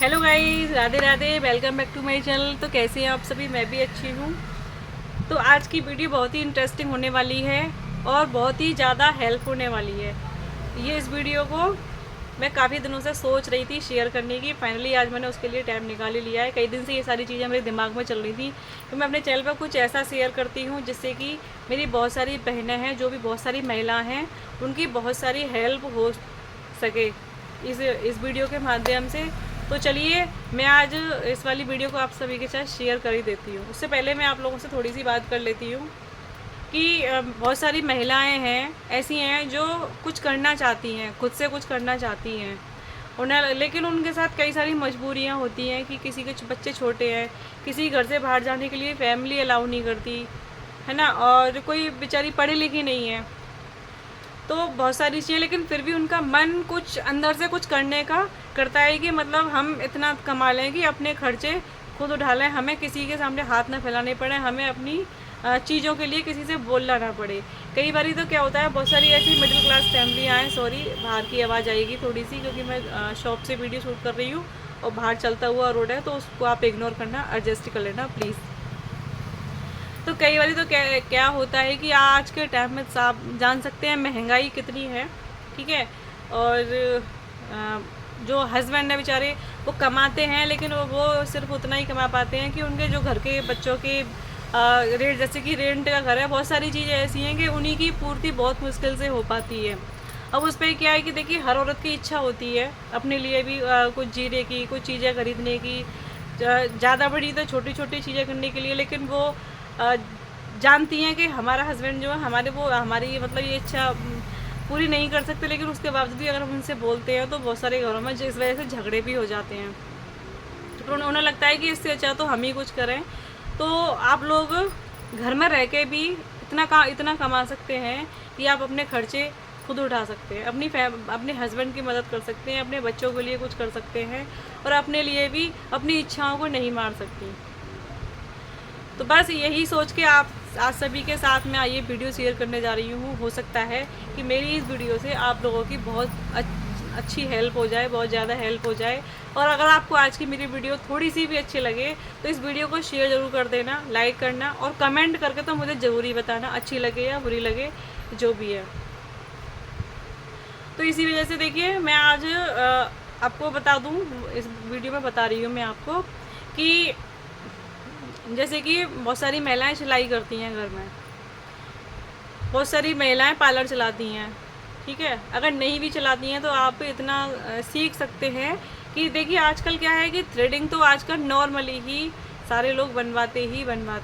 Hello guys, Radhe Radhe. Welcome back to my channel. तो कैसे हैं आप सभी? मैं भी अच्छी हूँ। तो आज की वीडियो बहुत ही इंटरेस्टिंग होने वाली है और बहुत ही ज़्यादा हेल्प होने वाली है। इस वीडियो को मैं काफ़ी दिनों से सोच रही थी शेयर करने की। फाइनली आज मैंने उसके लिए टाइम निकाल ही लिया है। कई दिन से ये सारी चीज़ें मेरे दिमाग में चल रही थी कि मैं अपने चैनल पर कुछ ऐसा शेयर करती हूँ जिससे कि मेरी बहुत सारी बहनें हैं, जो भी बहुत सारी महिलाएँ हैं, उनकी बहुत सारी हेल्प हो सके इस वीडियो के माध्यम से। तो चलिए मैं आज इस वाली वीडियो को आप सभी के साथ शेयर कर ही देती हूँ। उससे पहले मैं आप लोगों से थोड़ी सी बात कर लेती हूँ कि बहुत सारी महिलाएं हैं, ऐसी हैं जो कुछ करना चाहती हैं, खुद से कुछ करना चाहती हैं उन्हें, लेकिन उनके साथ कई सारी मजबूरियां होती हैं कि किसी के बच्चे छोटे हैं, किसी घर से बाहर जाने के लिए फैमिली अलाउ नहीं करती है ना, और कोई बेचारी पढ़ी लिखी नहीं है, तो बहुत सारी चीज़ें, लेकिन फिर भी उनका मन कुछ अंदर से कुछ करने का करता है कि मतलब हम इतना कमा लें कि अपने खर्चे खुद उठा लें, हमें किसी के सामने हाथ ना फैलाने पड़े, हमें अपनी चीज़ों के लिए किसी से बोलना ना पड़े। कई बार तो क्या होता है, बहुत सारी ऐसी मिडिल क्लास फैमिलियाँ हैं, सॉरी बाहर की आवाज़ आएगी थोड़ी सी क्योंकि मैं शॉप से वीडियो शूट कर रही हूँ और बाहर चलता हुआ रोड है, तो उसको आप इग्नोर करना, एडजस्ट कर लेना प्लीज़। तो कई बार तो क्या क्या होता है कि आज के टाइम में आप जान सकते हैं महंगाई कितनी है, ठीक है। और जो हस्बैंड है बेचारे, वो कमाते हैं लेकिन वो सिर्फ उतना ही कमा पाते हैं कि उनके जो घर के बच्चों के रेट, जैसे कि रेंट का घर है, बहुत सारी चीज़ें ऐसी हैं कि उन्हीं की पूर्ति बहुत मुश्किल से हो पाती है। अब उस पर क्या है कि देखिए, हर औरत की इच्छा होती है अपने लिए भी कुछ जीने की, कुछ चीज़ें खरीदने की, ज़्यादा बड़ी तो छोटी छोटी चीज़ें करने के लिए, लेकिन वो अ, जानती हैं कि हमारा हस्बैंड जो है हमारी मतलब ये इच्छा पूरी नहीं कर सकते, लेकिन उसके बावजूद भी अगर हम उनसे बोलते हैं तो बहुत सारे घरों में जिस वजह से झगड़े भी हो जाते हैं। तो फिर उन्हें लगता है कि इससे अच्छा तो हम ही कुछ करें। तो आप लोग घर में रह के भी इतना कमा सकते हैं कि आप अपने खर्चे खुद उठा सकते हैं, अपने हस्बैंड की मदद कर सकते हैं, अपने बच्चों के लिए कुछ कर सकते हैं, और अपने लिए भी अपनी इच्छाओं को नहीं मार सकती। तो बस यही सोच के आप आज सभी के साथ मैं ये वीडियो शेयर करने जा रही हूँ। हो सकता है कि मेरी इस वीडियो से आप लोगों की बहुत अच्छी हेल्प हो जाए, बहुत ज़्यादा हेल्प हो जाए। और अगर आपको आज की मेरी वीडियो थोड़ी सी भी अच्छी लगे तो इस वीडियो को शेयर ज़रूर कर देना, लाइक करना, और कमेंट करके तो मुझे ज़रूर ही बताना अच्छी लगे या बुरी लगे, जो भी है। तो इसी वजह से देखिए, मैं आज आपको बता दूँ, इस वीडियो में बता रही हूँ मैं आपको कि जैसे कि बहुत सारी महिलाएं सिलाई करती हैं घर में, बहुत सारी महिलाएं पार्लर चलाती हैं, ठीक है। अगर नहीं भी चलाती हैं तो आप इतना सीख सकते हैं कि देखिए, आजकल क्या है कि थ्रेडिंग तो आजकल नॉर्मली ही सारे लोग बनवाते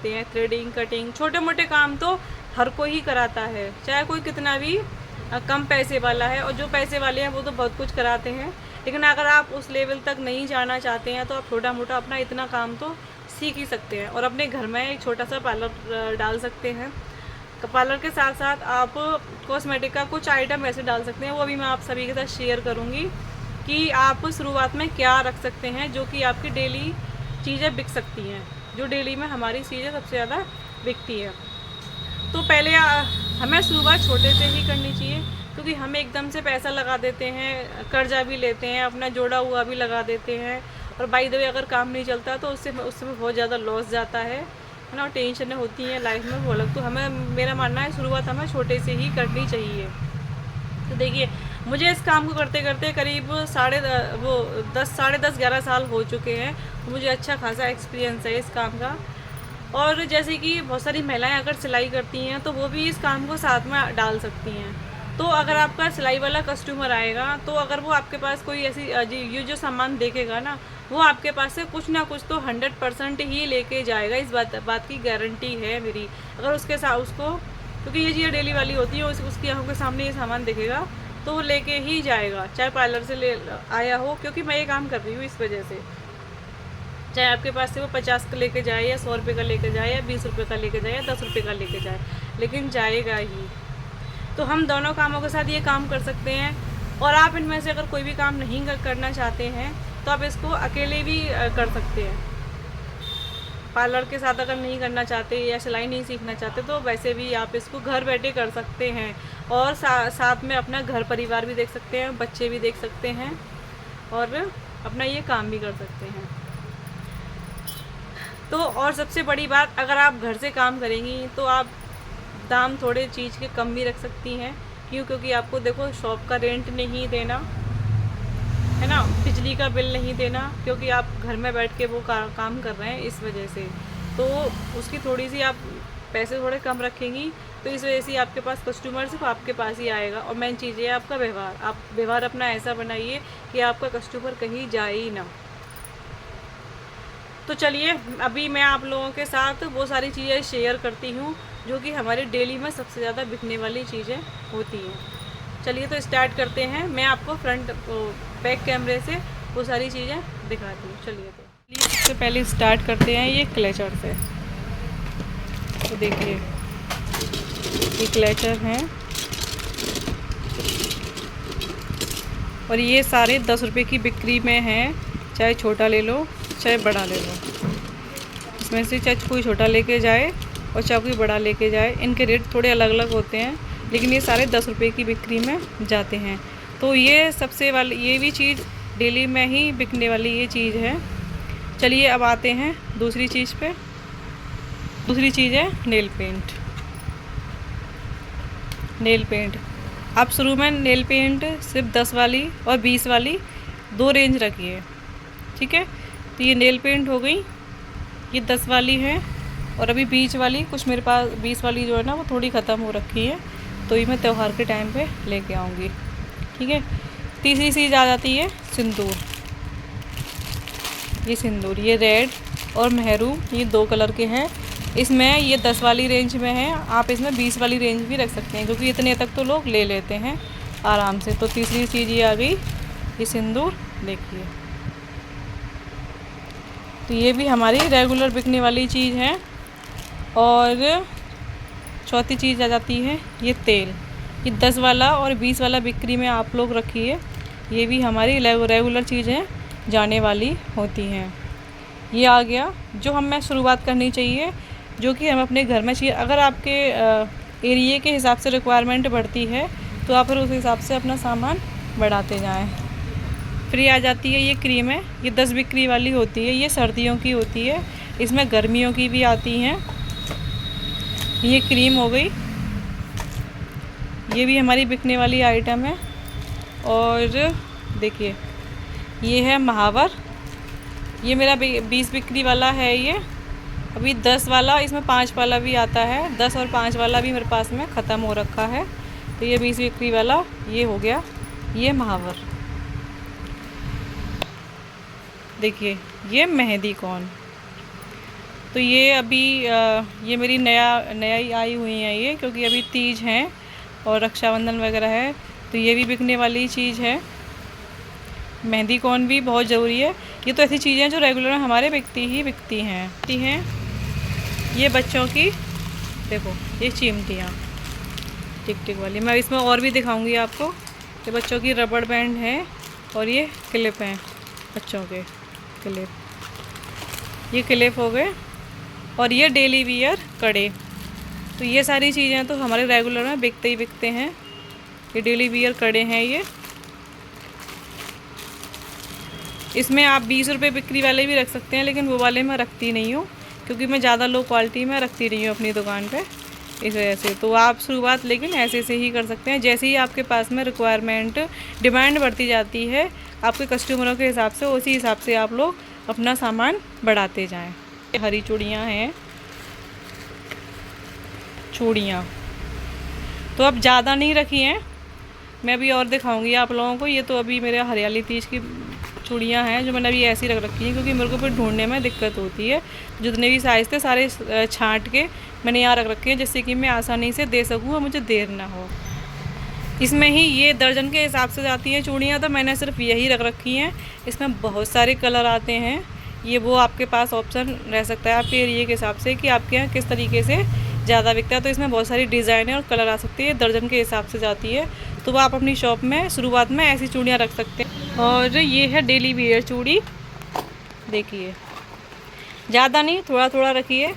हैं। थ्रेडिंग, कटिंग, छोटे मोटे काम तो हर कोई ही कराता है, चाहे कोई कितना भी कम पैसे वाला है। और जो पैसे वाले हैं वो तो बहुत कुछ कराते हैं, लेकिन अगर आप उस लेवल तक नहीं जाना चाहते हैं तो आप छोटा मोटा अपना इतना काम तो सीख ही सकते हैं और अपने घर में एक छोटा सा पार्लर डाल सकते हैं। पार्लर के साथ साथ आप कॉस्मेटिक का कुछ आइटम ऐसे डाल सकते हैं, वो भी मैं आप सभी के साथ शेयर करूँगी कि आप शुरुआत में क्या रख सकते हैं जो कि आपकी डेली चीज़ें बिक सकती हैं, जो डेली में हमारी चीज़ें सबसे ज़्यादा बिकती हैं। तो पहले हमें शुरुआत छोटे से ही करनी चाहिए, क्योंकि हम एकदम से पैसा लगा देते हैं, कर्जा भी लेते हैं, अपना जोड़ा हुआ भी लगा देते हैं, और बाई द वे अगर काम नहीं चलता तो उससे बहुत ज़्यादा लॉस जाता है ना, टेंशन होती हैं लाइफ में, वो अलग। तो हमें, मेरा मानना है, शुरुआत हमें छोटे से ही करनी चाहिए। तो देखिए, मुझे इस काम को करते करते करीब 10 साढ़े 10 11 साल हो चुके हैं, तो मुझे अच्छा खासा एक्सपीरियंस है इस काम का। और जैसे कि बहुत सारी महिलाएं अगर सिलाई करती हैं तो वो भी इस काम को साथ में डाल सकती हैं। तो अगर आपका सिलाई वाला कस्टमर आएगा तो अगर वो आपके पास कोई ऐसी ये जो सामान देखेगा ना, वो आपके पास से कुछ ना कुछ तो 100% ही लेके जाएगा। इस बात की गारंटी है मेरी। अगर उसके साथ उसको, क्योंकि ये चीज़ें डेली वाली होती है, उसकी आंखों के सामने ये सामान दिखेगा तो वो लेके ही जाएगा, चाहे पार्लर से ले आया हो। क्योंकि मैं ये काम कर रही हूँ इस वजह से, चाहे आपके पास से वो 50 का लेके जाए या 100 रुपये का लेके जाए या 20 रुपये का लेके जाए या 10 रुपये का लेके जाए, लेकिन जाएगा ही। तो हम दोनों कामों के साथ ये काम कर सकते हैं। और आप इनमें से अगर कोई भी काम नहीं करना चाहते हैं तो आप इसको अकेले भी कर सकते हैं। पार्लर के साथ अगर नहीं करना चाहते या सिलाई नहीं सीखना चाहते तो वैसे भी आप इसको घर बैठे कर सकते हैं, और साथ में अपना घर परिवार भी देख सकते हैं, बच्चे भी देख सकते हैं, और अपना ये काम भी कर सकते हैं। तो और सबसे बड़ी बात, अगर आप घर से काम करेंगी तो आप दाम थोड़े चीज़ के कम भी रख सकती हैं। क्यों? क्योंकि आपको देखो शॉप का रेंट नहीं देना है ना, बिजली का बिल नहीं देना, क्योंकि आप घर में बैठ के वो काम कर रहे हैं, इस वजह से तो उसकी थोड़ी सी आप पैसे थोड़े कम रखेंगी, तो इस वजह से आपके पास कस्टमर सिर्फ आपके पास ही आएगा। और मेन चीज़ है आपका व्यवहार, आप व्यवहार अपना ऐसा बनाइए कि आपका कस्टमर कहीं जाए ही ना। तो चलिए अभी मैं आप लोगों के साथ वो सारी चीज़ें शेयर करती हूँ जो कि हमारे डेली में सबसे ज़्यादा बिकने वाली चीज़ें होती हैं। चलिए तो स्टार्ट करते हैं। मैं आपको फ्रंट बैक कैमरे से वो सारी चीज़ें दिखाती हूँ। चलिए सबसे पहले स्टार्ट करते हैं ये क्लेचर से। तो देखिए ये क्लेचर हैं और ये सारे 10 रुपये की बिक्री में हैं, चाहे छोटा ले लो चाहे बड़ा ले लो। इसमें से चाहे कोई छोटा लेके जाए और चाहे कोई बड़ा लेके जाए, इनके रेट थोड़े अलग अलग होते हैं, लेकिन ये सारे 10 रुपये की बिक्री में जाते हैं। तो ये सबसे वाली ये भी चीज़ डेली में ही बिकने वाली ये चीज़ है। चलिए अब आते हैं दूसरी चीज़ पे। दूसरी चीज़ है नेल पेंट। नेल पेंट आप शुरू में नेल पेंट सिर्फ 10 वाली और 20 वाली 2 रेंज रखिए, ठीक है। तो ये नेल पेंट हो गई, ये 10 वाली है, और अभी 20 वाली कुछ मेरे पास 20 वाली जो है ना वो थोड़ी ख़त्म हो रखी है, तो ये मैं त्यौहार के टाइम पे लेके आऊँगी, ठीक है। तीसरी चीज़ आ जाती है सिंदूर। ये सिंदूर ये रेड और मेहरून, ये 2 कलर के हैं। इसमें ये 10 वाली रेंज में है, आप इसमें 20 वाली रेंज भी रख सकते हैं, क्योंकि इतने तक तो लोग ले लेते हैं आराम से। तो तीसरी चीज़ ये आ गई, ये सिंदूर देखिए। तो ये भी हमारी रेगुलर बिकने वाली चीज़ है। और चौथी चीज़ आ जाती है ये तेल। ये 10 वाला और 20 वाला बिक्री में आप लोग रखिए, ये भी हमारी रेगुलर चीज़ें जाने वाली होती हैं। ये आ गया जो हमें शुरुआत करनी चाहिए, जो कि हम अपने घर में चाहिए। अगर आपके एरिए के हिसाब से रिक्वायरमेंट बढ़ती है तो आप फिर उस हिसाब से अपना सामान बढ़ाते जाएं। फिर ये आ जाती है ये क्रीम है, ये 10 बिक्री वाली होती है, ये सर्दियों की होती है। इसमें गर्मियों की भी आती हैं। ये क्रीम हो गई, ये भी हमारी बिकने वाली आइटम है। और देखिए ये है महावर, ये मेरा 20 बिक्री वाला है। ये अभी 10 वाला, इसमें 5 वाला भी आता है, 10 और 5 वाला भी मेरे पास में ख़त्म हो रखा है। तो ये 20 बिक्री वाला ये हो गया, ये महावर। देखिए ये मेहंदी कौन, तो ये अभी ये मेरी नया ही आई हुई है ये, क्योंकि अभी तीज हैं और रक्षाबंधन वगैरह है, तो ये भी बिकने वाली चीज़ है। मेहंदी कौन भी बहुत ज़रूरी है। ये तो ऐसी चीज़ें जो रेगुलर हमारे बिकती हैं। ये बच्चों की देखो ये चिमटियाँ टिक टिक वाली, मैं इसमें और भी दिखाऊंगी आपको। ये बच्चों की रबड़ बैंड है और ये क्लिप हैं, बच्चों के क्लिप, ये क्लिप हो गए। और ये डेली वियर कड़े। तो ये सारी चीज़ें तो हमारे रेगुलर में बिकते हैं। ये डेली वियर कड़े हैं ये। इसमें आप 20 रुपये बिक्री वाले भी रख सकते हैं, लेकिन वो वाले मैं रखती नहीं हूँ, क्योंकि मैं ज़्यादा लो क्वालिटी में रखती नहीं हूँ अपनी दुकान पे, इस वजह से। तो आप शुरुआत लेकिन ऐसे से ही कर सकते हैं। जैसे ही आपके पास में रिक्वायरमेंट डिमांड बढ़ती जाती है आपके कस्टमरों के हिसाब से, उसी हिसाब से आप लोग अपना सामान बढ़ाते जाएं। हरी चूड़ियाँ हैं, चूड़ियाँ तो अब ज़्यादा नहीं रखी हैं, मैं अभी और दिखाऊंगी आप लोगों को। ये तो अभी मेरे हरियाली तीज की चूड़ियाँ हैं जो मैंने अभी ऐसी रख रखी हैं, क्योंकि मेरे को फिर ढूंढने में दिक्कत होती है। जितने भी साइज़ थे सारे छांट के मैंने यहाँ रख रखे हैं, जिससे कि मैं आसानी से दे सकूँ और मुझे देर ना हो। इसमें ही ये दर्जन के हिसाब से जाती हैं चूड़ियाँ, तो मैंने सिर्फ यही रख रखी हैं। इसमें बहुत सारे कलर आते हैं, ये वो आपके पास ऑप्शन रह सकता है आपके एरिए के हिसाब से कि आपके यहाँ किस तरीके से ज़्यादा बिकता है। तो इसमें बहुत सारी डिज़ाइनें और कलर आ सकती है, दर्जन के हिसाब से जाती है। तो वो आप अपनी शॉप में शुरुआत में ऐसी चूड़ियाँ रख सकते हैं। और ये है डेली वियर चूड़ी, देखिए ज़्यादा नहीं, थोड़ा थोड़ा रखिए।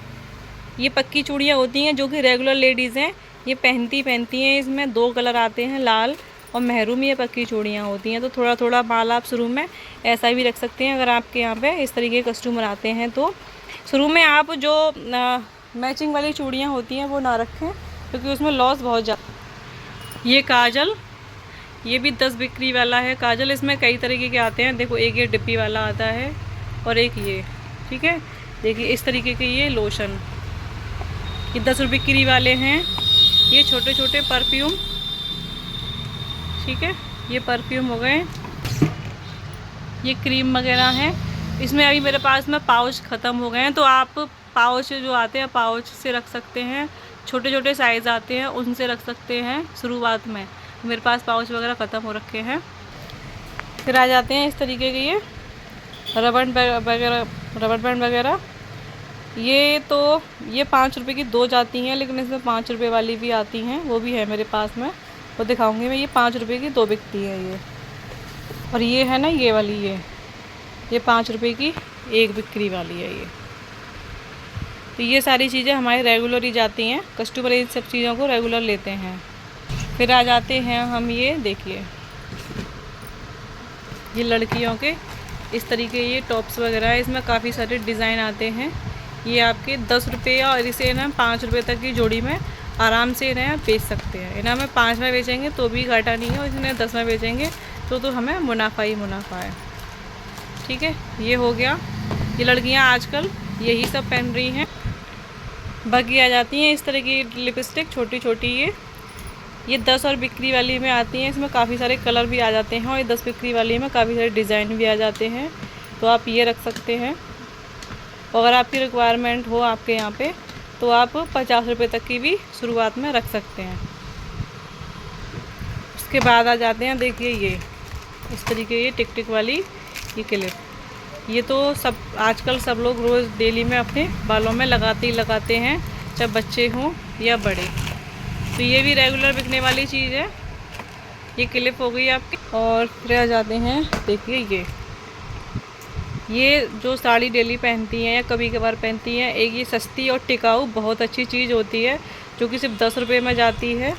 ये पक्की चूड़ियाँ होती हैं जो कि रेगुलर लेडीज़ हैं ये पहनती हैं। इसमें 2 कलर आते हैं, लाल और महरूम या पक्की चूड़ियाँ होती हैं। तो थोड़ा थोड़ा माल आप शुरू में ऐसा भी रख सकते हैं। अगर आपके यहाँ पे इस तरीके के कस्टमर आते हैं तो शुरू में आप जो मैचिंग वाली चूड़ियाँ होती हैं वो ना रखें, क्योंकि उसमें लॉस बहुत ज़्यादा। ये काजल, ये भी 10 बिक्री वाला है काजल। इसमें कई तरीके के आते हैं। देखो, एक ये डिब्बी वाला आता है और एक ये, ठीक है। देखिए इस तरीके के ये लोशन, ये 10 रुपये बिक्री वाले हैं। ये छोटे छोटे परफ्यूम, ठीक है, ये परफ्यूम हो गए। ये क्रीम वगैरह हैं। इसमें अभी मेरे पास में पाउच ख़त्म हो गए हैं, तो आप पाउच जो आते हैं पाउच से रख सकते हैं। छोटे छोटे साइज़ आते हैं उनसे रख सकते हैं शुरुआत में। मेरे पास पाउच वगैरह ख़त्म हो रखे हैं। फिर आ जाते हैं इस तरीके के ये रबर बैंड वगैरह। ये तो ये 5 रुपये की 2 जाती हैं, लेकिन इसमें 5 रुपये वाली भी आती हैं, वो भी है मेरे पास में, वो दिखाऊंगी मैं। ये 5 रुपये की 2 बिकती है ये। और ये है ना ये वाली, ये 5 रुपये की 1 बिक्री वाली है ये। तो ये सारी चीज़ें हमारे रेगुलर ही जाती हैं, कस्टमर इन सब चीज़ों को रेगुलर लेते हैं। फिर आ जाते हैं हम, ये देखिए ये लड़कियों के इस तरीके ये टॉप्स वगैरह है। इसमें काफ़ी सारे डिज़ाइन आते हैं। ये आपके 10 रुपये और इसे ना 5 रुपये तक की जोड़ी में आराम से इन्हें बेच सकते हैं। इन्हें हमें 5 में बेचेंगे तो भी घाटा नहीं है, और इन्हें 10 में बेचेंगे तो हमें मुनाफा ही मुनाफा है, ठीक है। ये हो गया। ये लड़कियां आजकल यही सब पहन रही हैं। बाकी आ जाती हैं इस तरह की लिपस्टिक छोटी छोटी, ये 10 और बिक्री वाली में आती हैं। इसमें काफ़ी सारे कलर भी आ जाते हैं, और ये 10 बिक्री वाली में काफ़ी सारे डिज़ाइन भी आ जाते हैं। तो आप ये रख सकते हैं। अगर आपकी रिक्वायरमेंट हो आपके यहाँ पे तो आप 50 रुपये तक की भी शुरुआत में रख सकते हैं। उसके बाद आ जाते हैं, देखिए ये इस तरीके ये टिक टिक वाली ये क्लिप। ये तो सब आजकल सब लोग रोज़ डेली में अपने बालों में लगाते ही लगाते हैं, चाहे बच्चे हों या बड़े। तो ये भी रेगुलर बिकने वाली चीज़ है। ये क्लिप हो गई आपकी। और फिर आ जाते हैं, देखिए ये जो साड़ी डेली पहनती हैं या कभी कभार पहनती हैं, एक ये सस्ती और टिकाऊ बहुत अच्छी चीज़ होती है, जो कि सिर्फ 10 रुपये में जाती है।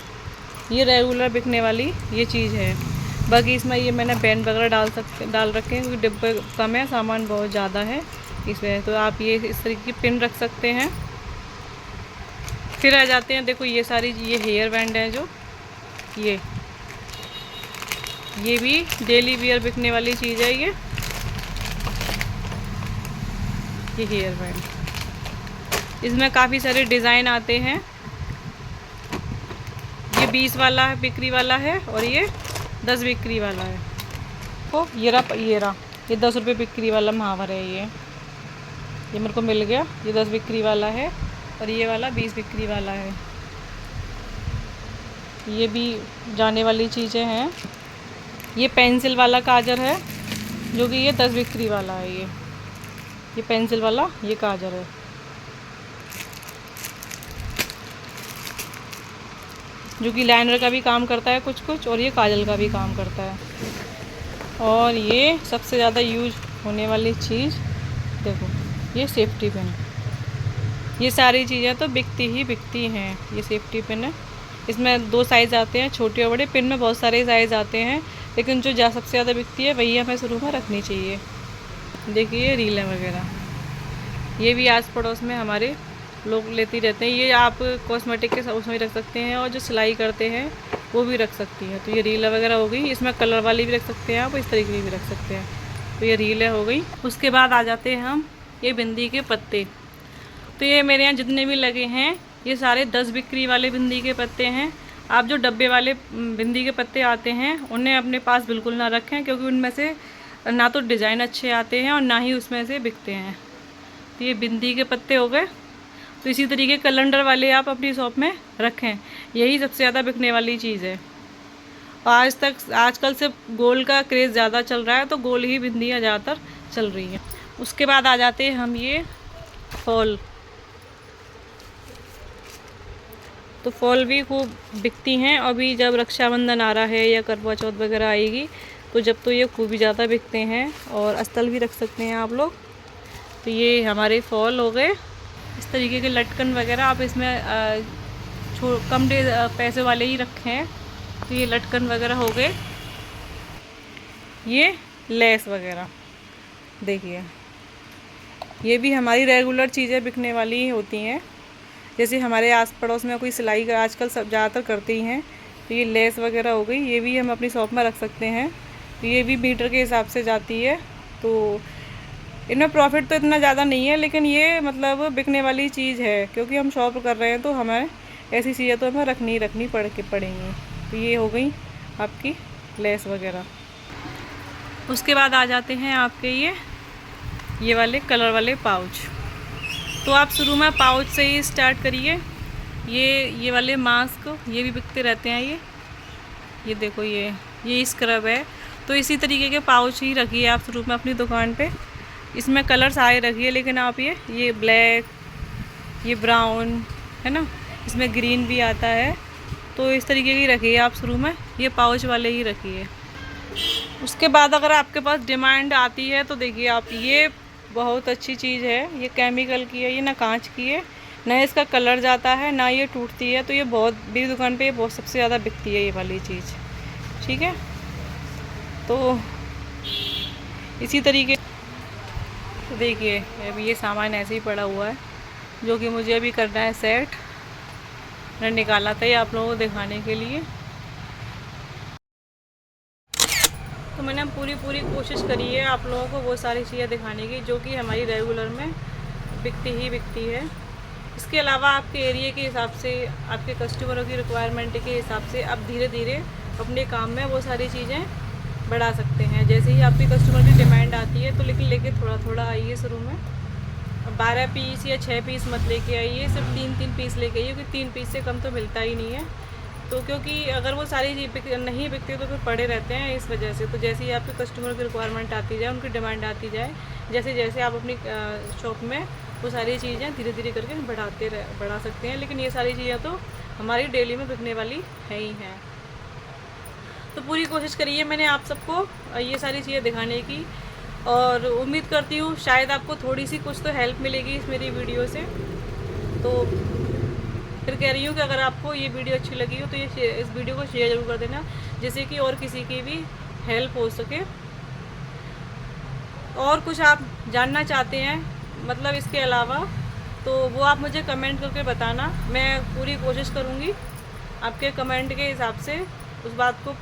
ये रेगुलर बिकने वाली ये चीज़ है। बाकी इसमें ये मैंने बैंड वगैरह डाल रखे हैं, क्योंकि डिब्बे कम है, सामान बहुत ज़्यादा है इस वजह। तो आप ये इस तरीके की पिन रख सकते हैं। फिर आ जाते हैं, देखो ये सारी ये हेयर बैंड है, जो ये भी डेली वियर बिकने वाली चीज़ है। ये हेयर बैंड, इसमें काफ़ी सारे डिज़ाइन आते हैं। ये 20 वाला है बिक्री वाला है, और ये 10 बिक्री वाला है। तो ये 10 रुपये बिक्री वाला महावर है। ये मेरे को मिल गया। ये 10 बिक्री वाला है, और ये वाला 20 बिक्री वाला है। ये भी जाने वाली चीज़ें हैं। ये पेंसिल वाला काजल है, जो कि ये 10 बिक्री वाला है। ये पेंसिल वाला ये काजल है। जो कि लाइनर का भी काम करता है कुछ, और ये काजल का भी काम करता है। और ये सबसे ज़्यादा यूज होने वाली चीज़, देखो ये सेफ्टी पिन। ये सारी चीज़ें तो बिकती हैं। ये सेफ्टी पिन है। इसमें 2 साइज़ आते हैं, छोटे और बड़े। पिन में बहुत सारे साइज़ आते हैं, लेकिन जो सबसे ज़्यादा बिकती है वही हमें शुरू में रखनी चाहिए। देखिए रीलें वगैरह, ये भी आस पड़ोस में हमारे लोग लेती रहते हैं। ये आप कॉस्मेटिक के उसमें रख सकते हैं, और जो सिलाई करते हैं वो भी रख सकती हैं। तो ये रील वगैरह हो गई। इसमें कलर वाली भी रख सकते हैं आप, इस तरीके की भी रख सकते हैं। तो ये रीलें हो गई। उसके बाद आ जाते हैं हम, ये बिंदी के पत्ते। तो ये मेरे यहाँ जितने भी लगे हैं ये सारे 10 बिक्री वाले बिंदी के पत्ते हैं। आप जो डब्बे वाले बिंदी के पत्ते आते हैं उन्हें अपने पास बिल्कुल ना रखें, क्योंकि उनमें से ना तो डिज़ाइन अच्छे आते हैं और ना ही उसमें से बिकते हैं। तो ये बिंदी के पत्ते हो गए। तो इसी तरीके कैलेंडर वाले आप अपनी शॉप में रखें, यही सबसे ज़्यादा बिकने वाली चीज़ है। और आजकल से गोल का क्रेज़ ज़्यादा चल रहा है, तो गोल ही बिंदियाँ ज़्यादातर चल रही हैं। उसके बाद आ जाते हैं हम, ये फॉल। तो फॉल भी खूब बिकती हैं। अभी जब रक्षाबंधन आ रहा है या करवा चौथ वगैरह आएगी, तो जब तो ये खूब ही ज़्यादा बिकते हैं। और अस्तर भी रख सकते हैं आप लोग। तो ये हमारे फॉल हो गए। इस तरीके के लटकन वगैरह आप इसमें कम पैसे वाले ही रखें, तो ये लटकन वगैरह हो गए, ये लेस वगैरह देखिए, ये भी हमारी रेगुलर चीज़ें बिकने वाली होती हैं। जैसे हमारे आस पड़ोस में कोई सिलाई आजकल सब ज़्यादातर करते ही हैं, तो ये लेस वगैरह हो गई, ये भी हम अपनी शॉप में रख सकते हैं। तो ये भी मीटर के हिसाब से जाती है, तो इनमें प्रॉफिट तो इतना ज़्यादा नहीं है, लेकिन ये मतलब बिकने वाली चीज़ है, क्योंकि हम शॉप कर रहे हैं तो हमें ऐसी चीज़ें तो हमें रखनी पड़ेंगी। तो ये हो गई आपकी लेस वगैरह। उसके बाद आ जाते हैं आपके ये वाले कलर वाले पाउच। तो आप शुरू में पाउच से ही स्टार्ट करिए। ये वाले मास्क ये भी बिकते रहते हैं। ये देखो, ये स्क्रब है। तो इसी तरीके के पाउच ही रखिए आप शुरू में अपनी दुकान पे। इसमें कलर्स आए रखिए, लेकिन आप ये ब्लैक, ये ब्राउन है ना, इसमें ग्रीन भी आता है, तो इस तरीके की रखिए आप शुरू में, ये पाउच वाले ही रखिए। उसके बाद अगर आपके पास डिमांड आती है तो देखिए आप, ये बहुत अच्छी चीज़ है, ये केमिकल की है, ये ना कांच की है, ना इसका कलर जाता है, ना ये टूटती है। तो ये बहुत मेरी दुकान पे बहुत सबसे ज़्यादा बिकती है ये वाली चीज़, ठीक है। तो इसी तरीके तो देखिए अभी ये सामान ऐसे ही पड़ा हुआ है, जो कि मुझे अभी करना है सेट। मैंने निकाला था ये आप लोगों को दिखाने के लिए। तो मैंने पूरी कोशिश करी है आप लोगों को वो सारी चीज़ें दिखाने की, जो कि हमारी रेगुलर में बिकती है। इसके अलावा आपके एरिया के हिसाब से, आपके कस्टमरों की रिक्वायरमेंट के हिसाब से आप धीरे धीरे अपने काम में वो सारी चीज़ें बढ़ा सकते हैं। जैसे ही आपकी कस्टमर की डिमांड आती है तो लेके थोड़ा आइए शुरू में। 12 पीस या 6 पीस मत लेके आइए, सिर्फ 3 पीस लेके आइए, क्योंकि 3 पीस से कम तो मिलता ही नहीं है। तो क्योंकि अगर वो सारी नहीं बिकती तो फिर पड़े रहते हैं इस वजह से। तो जैसे ही आपके कस्टमर की रिक्वायरमेंट आती जाए, उनकी डिमांड आती जाए, जैसे आप अपनी शॉप में वो सारी चीज़ें धीरे धीरे करके बढ़ा सकते हैं। लेकिन ये सारी चीज़ें तो हमारी डेली में बिकने वाली है ही हैं। तो पूरी कोशिश करिए मैंने आप सबको ये सारी चीज़ें दिखाने की, और उम्मीद करती हूँ शायद आपको थोड़ी सी कुछ तो हेल्प मिलेगी इस मेरी वीडियो से। तो फिर कह रही हूँ कि अगर आपको ये वीडियो अच्छी लगी हो तो इस वीडियो को शेयर ज़रूर कर देना, जिससे कि और किसी की भी हेल्प हो सके। और कुछ आप जानना चाहते हैं मतलब इसके अलावा, तो वो आप मुझे कमेंट करके बताना। मैं पूरी कोशिश करूँगी आपके कमेंट के हिसाब से उस बात को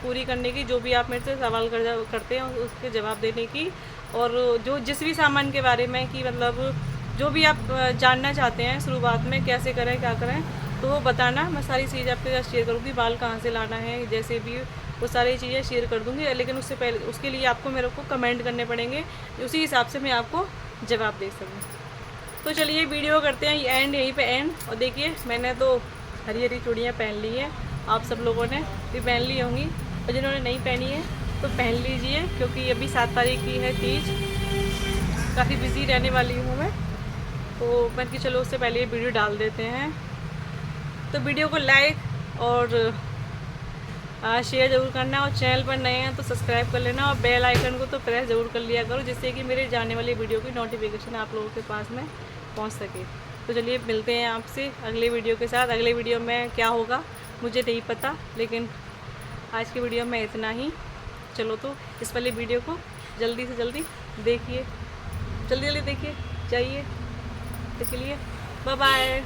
पूरी करने की, जो भी आप मेरे से सवाल करते हैं उसके जवाब देने की। और जिस भी सामान के बारे में कि मतलब जो भी आप जानना चाहते हैं शुरुआत में कैसे करें क्या करें, तो वो बताना। मैं सारी चीज़ आपके साथ शेयर करूँगी। बाल कहाँ से लाना है, जैसे भी वो सारी चीज़ें शेयर कर दूँगी। लेकिन उससे पहले उसके लिए आपको मेरे को कमेंट करने पड़ेंगे, उसी हिसाब से मैं आपको जवाब दे सकूँ। तो चलिए वीडियो करते हैं एंड, यहीं पे एंड। और देखिए मैंने तो हरी हरी चूड़ियाँ पहन ली हैं, आप सब लोगों ने भी पहन ली होंगी, और जिन्होंने नहीं पहनी है तो पहन लीजिए, क्योंकि अभी 7 तारीख की है तीज। काफ़ी बिज़ी रहने वाली हूँ मैं, तो मैं कि चलो उससे पहले ये वीडियो डाल देते हैं। तो वीडियो को लाइक और शेयर ज़रूर करना, और चैनल पर नए हैं तो सब्सक्राइब कर लेना, और बेल आइकन को तो प्रेस ज़रूर कर लिया करो, जिससे कि मेरे जाने वाली वीडियो की नोटिफिकेशन आप लोगों के पास में पहुंच सके। तो चलिए मिलते हैं आपसे अगले वीडियो के साथ। अगले वीडियो में क्या होगा मुझे नहीं पता, लेकिन आज की वीडियो में इतना ही। चलो तो इस वाली वीडियो को जल्दी से जल्दी देखिए, जल्दी देखिए जाइए। तो चलिए बाय बाय।